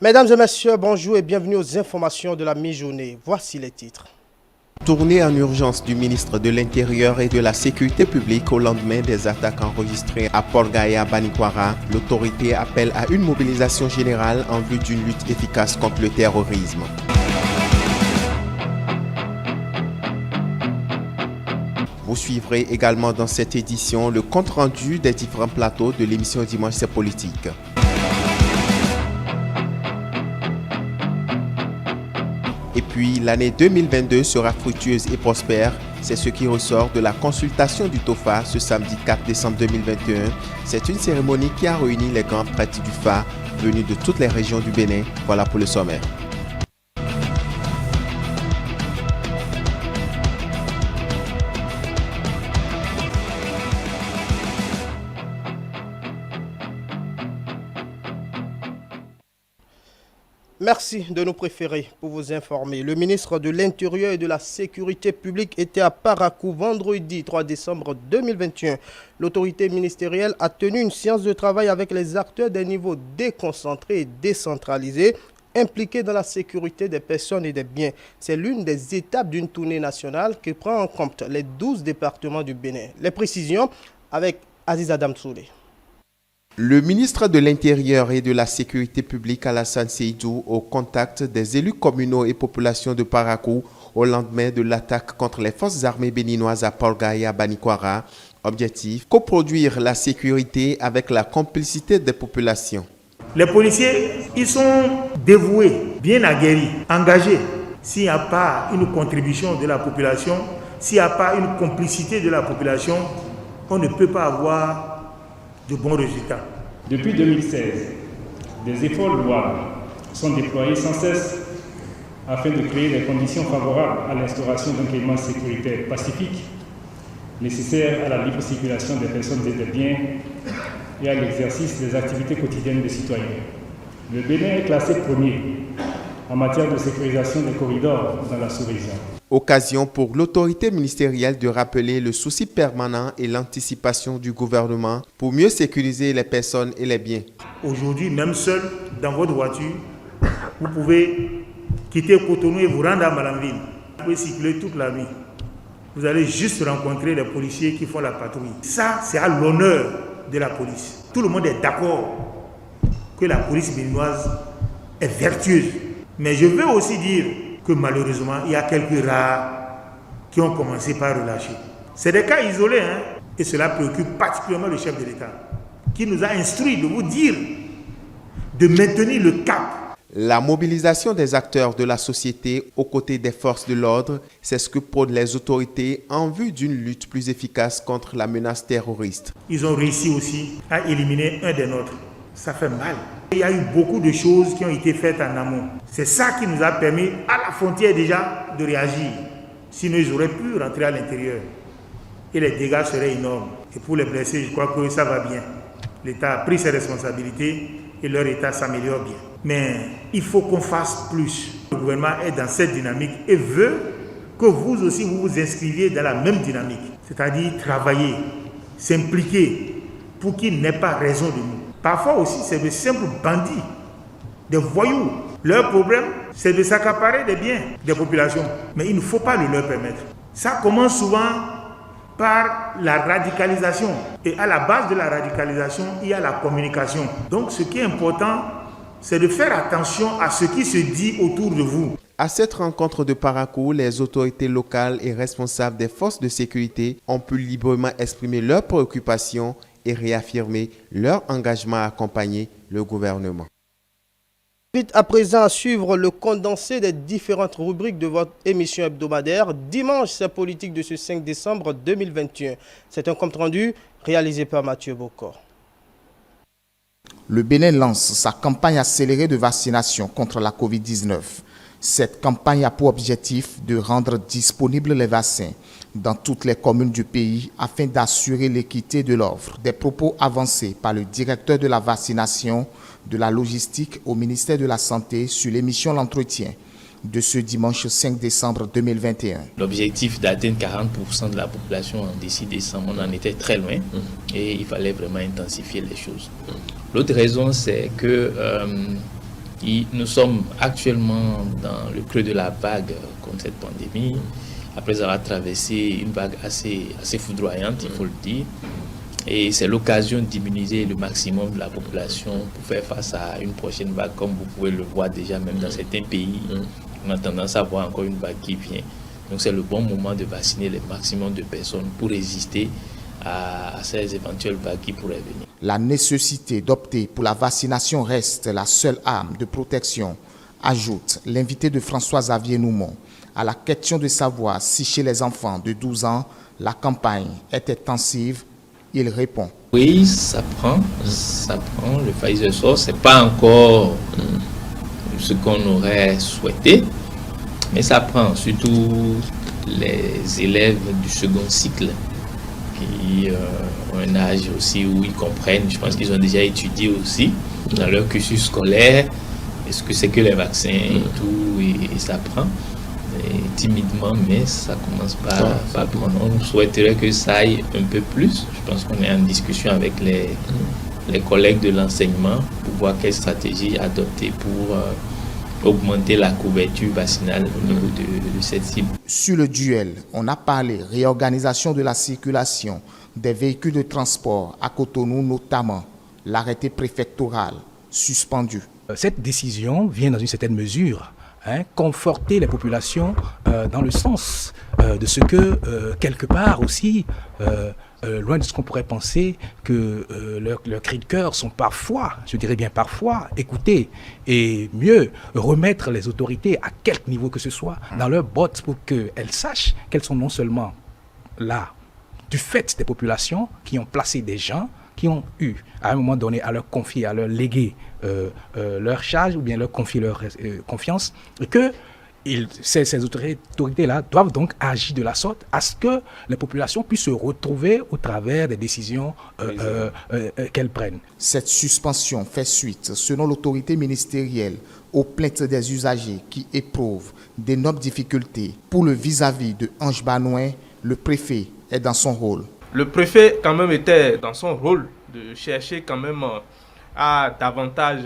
Mesdames et messieurs, bonjour et bienvenue aux informations de la mi-journée. Voici les titres. Tournée en urgence du ministre de l'Intérieur et de la Sécurité publique au lendemain des attaques enregistrées à Port-Gaya, Banikwara, l'autorité appelle à une mobilisation générale en vue d'une lutte efficace contre le terrorisme. Vous suivrez également dans cette édition le compte-rendu des différents plateaux de l'émission Dimanche c'est politique. Et puis, l'année 2022 sera fructueuse et prospère. C'est ce qui ressort de la consultation du TOFA ce samedi 4 décembre 2021. C'est une cérémonie qui a réuni les grands prêtres du FA venus de toutes les régions du Bénin. Voilà pour le sommaire. Merci de nous préférer pour vous informer. Le ministre de l'Intérieur et de la Sécurité publique était à Parakou vendredi 3 décembre 2021. L'autorité ministérielle a tenu une séance de travail avec les acteurs des niveaux déconcentrés et décentralisés impliqués dans la sécurité des personnes et des biens. C'est l'une des étapes d'une tournée nationale qui prend en compte les 12 départements du Bénin. Les précisions avec Aziz Adam Soulé. Le ministre de l'Intérieur et de la Sécurité publique Alassane Seydou au contact des élus communaux et populations de Parakou au lendemain de l'attaque contre les forces armées béninoises à Port-Gaya, Banikwara. Objectif, coproduire la sécurité avec la complicité des populations. Les policiers, ils sont dévoués, bien aguerris, engagés. S'il n'y a pas une contribution de la population, s'il n'y a pas une complicité de la population, on ne peut pas avoir de bons résultats. Depuis 2016, des efforts louables sont déployés sans cesse afin de créer les conditions favorables à l'instauration d'un climat sécuritaire pacifique, nécessaire à la libre circulation des personnes et des biens et à l'exercice des activités quotidiennes des citoyens. Le Bénin est classé premier en matière de sécurisation des corridors dans la sous-région. Occasion pour l'autorité ministérielle de rappeler le souci permanent et l'anticipation du gouvernement pour mieux sécuriser les personnes et les biens. Aujourd'hui, même seul, dans votre voiture, vous pouvez quitter Cotonou et vous rendre à Malanville. Vous pouvez circuler toute la nuit. Vous allez juste rencontrer les policiers qui font la patrouille. Ça, c'est à l'honneur de la police. Tout le monde est d'accord que la police béninoise est vertueuse. Mais je veux aussi dire que malheureusement, il y a quelques rares qui ont commencé par relâcher. C'est des cas isolés, et cela préoccupe particulièrement le chef de l'État, qui nous a instruit de vous dire de maintenir le cap. La mobilisation des acteurs de la société aux côtés des forces de l'ordre, c'est ce que prônent les autorités en vue d'une lutte plus efficace contre la menace terroriste. Ils ont réussi aussi à éliminer un des nôtres. Ça fait mal. Il y a eu beaucoup de choses qui ont été faites en amont. C'est ça qui nous a permis, à la frontière déjà, de réagir. Sinon, ils auraient pu rentrer à l'intérieur. Et les dégâts seraient énormes. Et pour les blessés, je crois que ça va bien. L'État a pris ses responsabilités et leur État s'améliore bien. Mais il faut qu'on fasse plus. Le gouvernement est dans cette dynamique et veut que vous aussi, vous vous inscriviez dans la même dynamique. C'est-à-dire travailler, s'impliquer pour qu'il n'ait pas raison de nous. Parfois aussi, c'est de simples bandits, des voyous. Leur problème, c'est de s'accaparer des biens des populations. Mais il ne faut pas le leur permettre. Ça commence souvent par la radicalisation. Et à la base de la radicalisation, il y a la communication. Donc ce qui est important, c'est de faire attention à ce qui se dit autour de vous. À cette rencontre de Parakou, les autorités locales et responsables des forces de sécurité ont pu librement exprimer leurs préoccupations et réaffirmer leur engagement à accompagner le gouvernement. Vite à présent à suivre le condensé des différentes rubriques de votre émission hebdomadaire Dimanche c'est politique de ce 5 décembre 2021. C'est un compte rendu réalisé par Mathieu Bocor. Le Bénin lance sa campagne accélérée de vaccination contre la COVID-19. Cette campagne a pour objectif de rendre disponibles les vaccins dans toutes les communes du pays afin d'assurer l'équité de l'offre. Des propos avancés par le directeur de la vaccination, de la logistique au ministère de la Santé sur l'émission L'Entretien de ce dimanche 5 décembre 2021. L'objectif d'atteindre 40% de la population d'ici décembre, on en était très loin et il fallait vraiment intensifier les choses. L'autre raison, c'est que Nous sommes actuellement dans le creux de la vague contre cette pandémie, après avoir traversé une vague assez foudroyante, il faut le dire. Et c'est l'occasion d'immuniser le maximum de la population pour faire face à une prochaine vague, comme vous pouvez le voir déjà même dans certains pays. On a tendance à voir encore une vague qui vient. Donc c'est le bon moment de vacciner le maximum de personnes pour résister à ces éventuelles vagues qui pourraient venir. La nécessité d'opter pour la vaccination reste la seule arme de protection, ajoute l'invité de François-Xavier Noumon. À la question de savoir si chez les enfants de 12 ans, la campagne est intensive, il répond. Oui, ça prend. Le Pfizer sort, ce n'est pas encore ce qu'on aurait souhaité, mais ça prend, surtout les élèves du second cycle qui ont un âge aussi où ils comprennent, je pense qu'ils ont déjà étudié aussi dans leur cursus scolaire, est-ce que c'est que les vaccins et tout, et ça prend. Et timidement, mais ça commence pas à prendre. On souhaiterait que ça aille un peu plus. Je pense qu'on est en discussion avec les collègues de l'enseignement pour voir quelle stratégie adopter pour augmenter la couverture vaccinale au niveau de cette cible. Sur le duel, on a parlé réorganisation de la circulation des véhicules de transport à Cotonou, notamment l'arrêté préfectoral suspendu. Cette décision vient dans une certaine mesure conforter les populations dans le sens de ce que, quelque part aussi, loin de ce qu'on pourrait penser, que leurs cris de cœur sont parfois, je dirais bien parfois, écoutés, et mieux remettre les autorités à quelque niveau que ce soit dans leurs bottes pour qu'elles sachent qu'elles sont non seulement là du fait des populations qui ont placé des gens qui ont eu à un moment donné à leur confier, à leur léguer leur charge ou bien leur confier leur confiance, et que ces autorités-là doivent donc agir de la sorte à ce que les populations puissent se retrouver au travers des décisions qu'elles prennent. Cette suspension fait suite, selon l'autorité ministérielle, aux plaintes des usagers qui éprouvent d'énormes difficultés. Pour le vis-à-vis de Ange Banouin, le préfet est dans son rôle. Le préfet quand même était dans son rôle de chercher quand même à davantage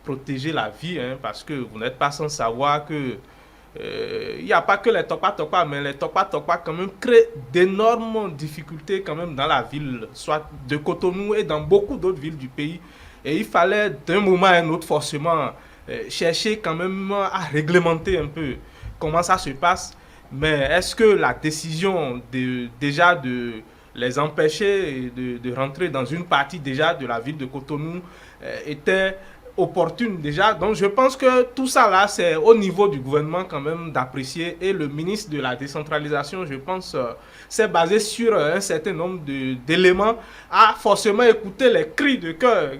protéger la vie, parce que vous n'êtes pas sans savoir que il n'y a pas que les topa-topa, mais les topa-topa quand même créent d'énormes difficultés quand même dans la ville, soit de Cotonou et dans beaucoup d'autres villes du pays. Et il fallait d'un moment à un autre forcément chercher quand même à réglementer un peu comment ça se passe. Mais est-ce que la décision déjà de les empêcher de rentrer dans une partie déjà de la ville de Cotonou était opportune déjà? Donc je pense que tout ça là, c'est au niveau du gouvernement quand même d'apprécier, et le ministre de la décentralisation, je pense, s'est basé sur un certain nombre d'éléments, a forcément écouté les cris de cœur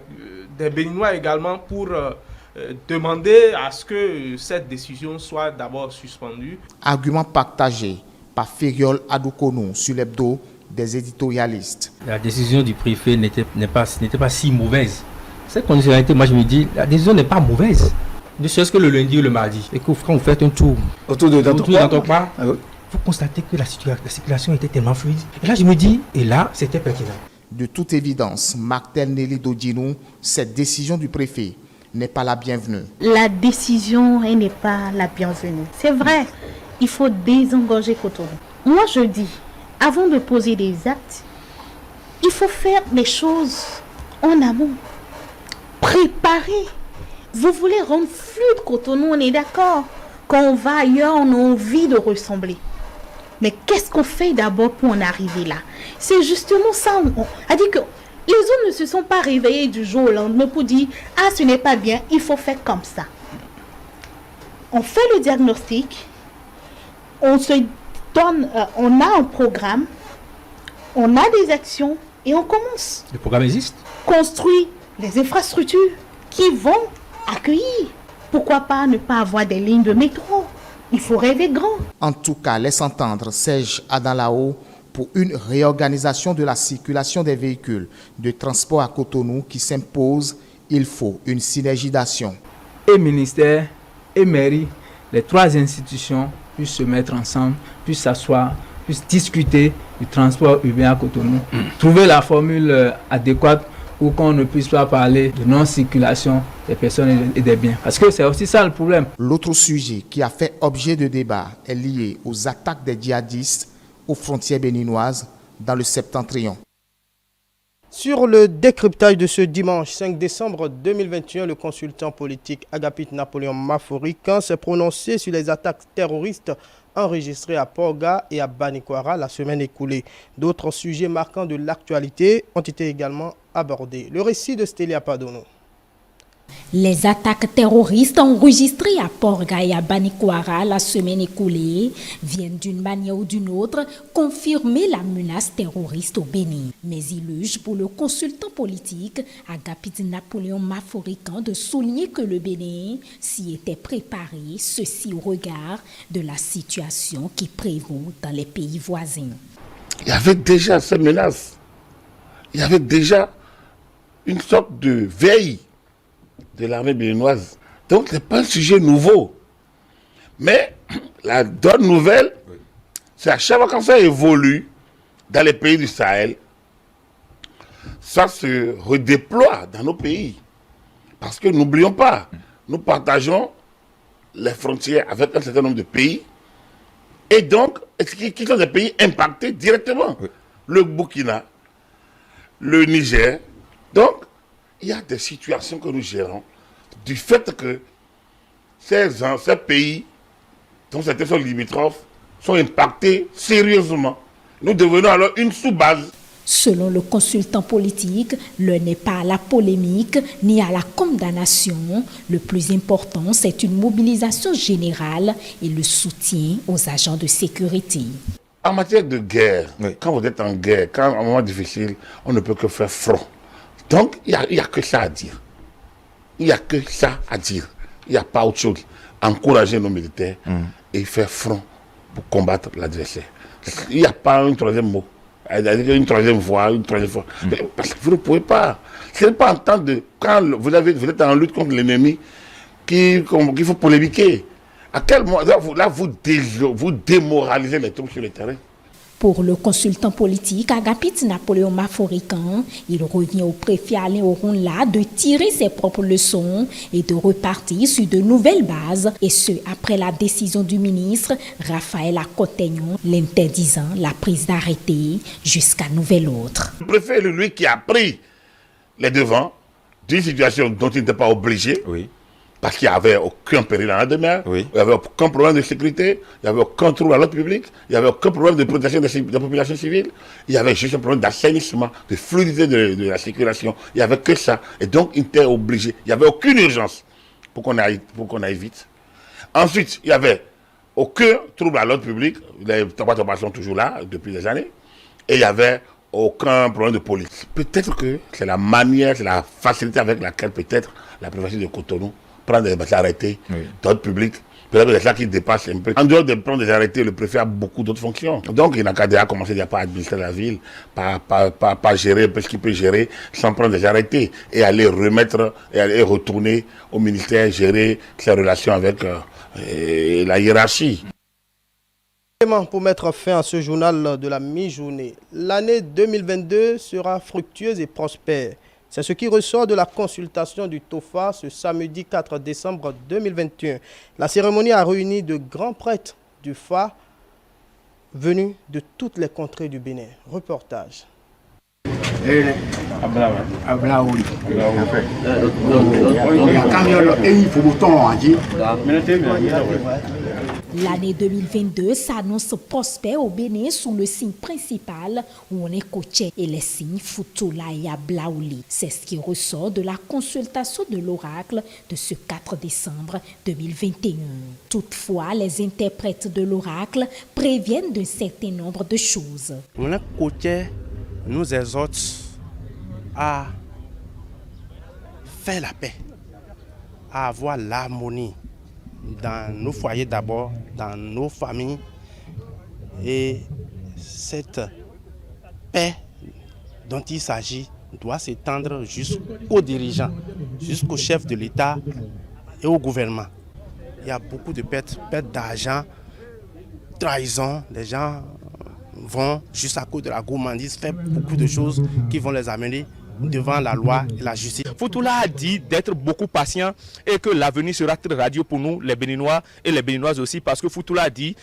des Béninois également pour demander à ce que cette décision soit d'abord suspendue. Argument partagé par Fériol Adoukonou sur l'hebdo des éditorialistes. La décision du préfet n'était pas si mauvaise. Cette conditionnalité, moi je me dis, la décision n'est pas mauvaise. Ne serait-ce que le lundi ou le mardi. Et que quand vous faites un tour autour de Dantokpa, vous constatez que la circulation était tellement fluide. Et là je me dis, et là c'était pertinent. De toute évidence, Martel Nelly Dodinou, cette décision du préfet n'est pas la bienvenue. La décision n'est pas la bienvenue. C'est vrai, il faut désengorger Cotonou. Moi je dis, avant de poser des actes, il faut faire les choses en amont. Préparer. Vous voulez rendre fluide Cotonou, on est d'accord. Quand on va ailleurs, on a envie de ressembler. Mais qu'est-ce qu'on fait d'abord pour en arriver là? C'est justement ça. On a dit que les hommes ne se sont pas réveillés du jour au lendemain pour dire « Ah, ce n'est pas bien, il faut faire comme ça ». On fait le diagnostic, on se donne, on a un programme, on a des actions et on commence. Le programme existe. Construire les infrastructures qui vont accueillir. Pourquoi pas ne pas avoir des lignes de métro? Il faut rêver grand. En tout cas, laisse entendre Serge Adalao pour une réorganisation de la circulation des véhicules de transport à Cotonou qui s'impose. Il faut une synergie d'action. Et ministère et mairie, les trois institutions puissent se mettre ensemble, puissent s'asseoir, puissent discuter du transport urbain à Cotonou, trouver la formule adéquate ou qu'on ne puisse pas parler de non-circulation des personnes et des biens. Parce que c'est aussi ça le problème. L'autre sujet qui a fait objet de débat est lié aux attaques des djihadistes aux frontières béninoises dans le septentrion. Sur le décryptage de ce dimanche 5 décembre 2021, le consultant politique Agapit Napoléon Maforican s'est prononcé sur les attaques terroristes enregistrées à Porga et à Banikwara la semaine écoulée. D'autres sujets marquants de l'actualité ont été également abordés. Le récit de Stélia Padono. Les attaques terroristes enregistrées à Porga et à Banikwara la semaine écoulée viennent d'une manière ou d'une autre confirmer la menace terroriste au Bénin. Mais il urge pour le consultant politique Agapit Napoléon Maforican de souligner que le Bénin s'y était préparé, ceci au regard de la situation qui prévaut dans les pays voisins. Il y avait déjà ces menaces. Il y avait déjà une sorte de veille de l'armée béninoise. Donc, ce n'est pas un sujet nouveau. Mais la bonne nouvelle, c'est à chaque fois quand ça évolue dans les pays du Sahel, ça se redéploie dans nos pays. Parce que n'oublions pas, nous partageons les frontières avec un certain nombre de pays, et donc, qui sont des pays impactés directement. Le Burkina, le Niger. Donc, il y a des situations que nous gérons du fait que ces pays, dont certains sont limitrophes, sont impactés sérieusement. Nous devenons alors une sous-base. Selon le consultant politique, l'heure n'est pas à la polémique ni à la condamnation. Le plus important, c'est une mobilisation générale et le soutien aux agents de sécurité. En matière de guerre, quand vous êtes en guerre, quand à un moment difficile, on ne peut que faire front. Donc, il n'y a que ça à dire. Il n'y a que ça à dire. Il n'y a pas autre chose. Encourager nos militaires et faire front pour combattre l'adversaire. Il n'y a pas un troisième mot. Une troisième voie, une troisième fois. Parce que vous ne pouvez pas. Ce n'est pas en temps de... Quand vous êtes en lutte contre l'ennemi qu'il faut polémiquer. À quel moment... Là, vous démoralisez les troupes sur le terrain. Pour le consultant politique Agapit Napoléon Maforican, il revient au préfet Alain Oronla de tirer ses propres leçons et de repartir sur de nouvelles bases, et ce après la décision du ministre Raphaël Akotegnon l'interdisant la prise d'arrêté jusqu'à nouvel ordre. Le préfet est lui qui a pris les devants d'une situation dont il n'était pas obligé. Parce qu'il n'y avait aucun péril en la demeure, il n'y avait aucun problème de sécurité, il n'y avait aucun trouble à l'ordre public, il n'y avait aucun problème de protection de la population civile, il y avait juste un problème d'assainissement, de fluidité de la circulation, il n'y avait que ça. Et donc, il était obligé, il n'y avait aucune urgence pour qu'on aille vite. Ensuite, il n'y avait aucun trouble à l'ordre public, les tabacs sont toujours là depuis des années, et il n'y avait aucun problème de police. Peut-être que c'est la manière, c'est la facilité avec laquelle peut-être la préfecture de Cotonou prendre des arrêtés d'ordre public. Peut-être que c'est ça qui dépasse un peu. En dehors de prendre des arrêtés, le préfet a beaucoup d'autres fonctions. Donc il n'a qu'à déjà commencer, il n'y a pas à administrer la ville, pas gérer ce qu'il peut gérer sans prendre des arrêtés et aller remettre, et aller retourner au ministère, gérer ses relations avec la hiérarchie. Pour mettre fin à ce journal de la mi-journée, l'année 2022 sera fructueuse et prospère. C'est ce qui ressort de la consultation du TOFA ce samedi 4 décembre 2021. La cérémonie a réuni de grands prêtres du FA venus de toutes les contrées du Bénin. Reportage. L'année 2022 s'annonce prospère au Bénin sous le signe principal où on est coaché et les signes Futola et Ablaouli. C'est ce qui ressort de la consultation de l'oracle de ce 4 décembre 2021. Toutefois, les interprètes de l'oracle préviennent d'un certain nombre de choses. On est coaché, nous exhorte à faire la paix, à avoir l'harmonie dans nos foyers d'abord, dans nos familles. Et cette paix dont il s'agit doit s'étendre jusqu'aux dirigeants, jusqu'aux chefs de l'État et au gouvernement. Il y a beaucoup de pertes d'argent, trahison, les gens vont juste à cause de la gourmandise faire beaucoup de choses qui vont les amener devant la loi et la justice. Foutoula a dit d'être beaucoup patient et que l'avenir sera très radieux pour nous, les Béninois et les Béninoises aussi, parce que Foutoula a dit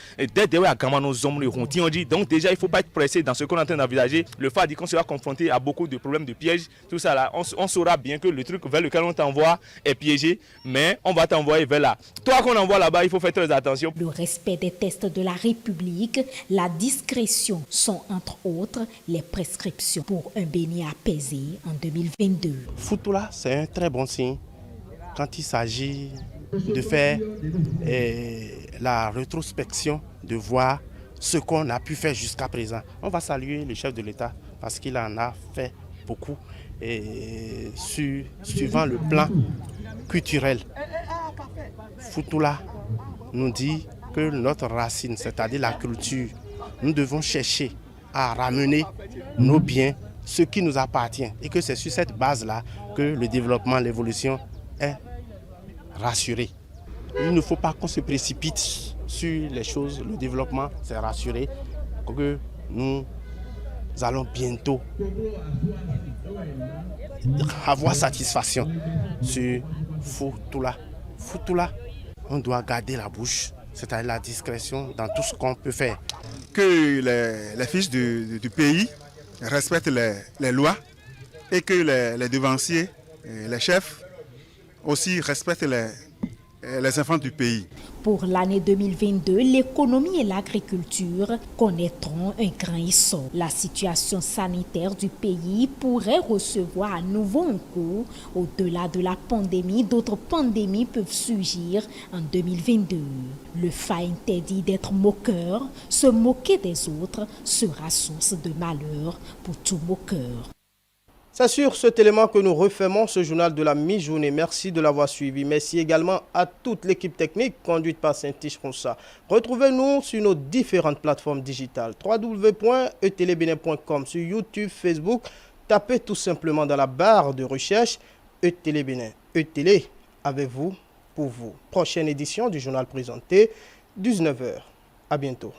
donc déjà il ne faut pas être pressé dans ce qu'on est en train d'envisager. Le fait dit qu'on sera confronté à beaucoup de problèmes de pièges, tout ça là, on saura bien que le truc vers lequel on t'envoie est piégé, mais on va t'envoyer vers là. Toi qu'on envoie là-bas, il faut faire très attention. Le respect des tests de la République, la discrétion sont entre autres les prescriptions pour un Bénin apaisé en 2022. Foutoula, c'est un très bon signe quand il s'agit de faire la rétrospection, de voir ce qu'on a pu faire jusqu'à présent. On va saluer le chef de l'État parce qu'il en a fait beaucoup et suivant le plan culturel. Foutoula nous dit que notre racine, c'est-à-dire la culture, nous devons chercher à ramener nos biens, ce qui nous appartient, et que c'est sur cette base-là que le développement, l'évolution est rassuré. Il ne faut pas qu'on se précipite sur les choses. Le développement, c'est rassuré que nous allons bientôt avoir satisfaction sur Foutoula. Foutoula, on doit garder la bouche, c'est-à-dire la discrétion dans tout ce qu'on peut faire. Que les fils du pays respectent les lois et que les devanciers, les chefs aussi respectent les enfants du pays. Pour l'année 2022, l'économie et l'agriculture connaîtront un grand essor. La situation sanitaire du pays pourrait recevoir à nouveau un coup. Au-delà de la pandémie, d'autres pandémies peuvent surgir en 2022. Le fait interdit d'être moqueur. Se moquer des autres sera source de malheur pour tout moqueur. C'est sur cet élément que nous refermons ce journal de la mi-journée. Merci de l'avoir suivi. Merci également à toute l'équipe technique conduite par Saint-Tiche Ronsa. Retrouvez-nous sur nos différentes plateformes digitales. www.etelebénin.com, sur YouTube, Facebook. Tapez tout simplement dans la barre de recherche Etelebénin. Etélé avec vous, pour vous. Prochaine édition du journal présenté, 19h. À bientôt.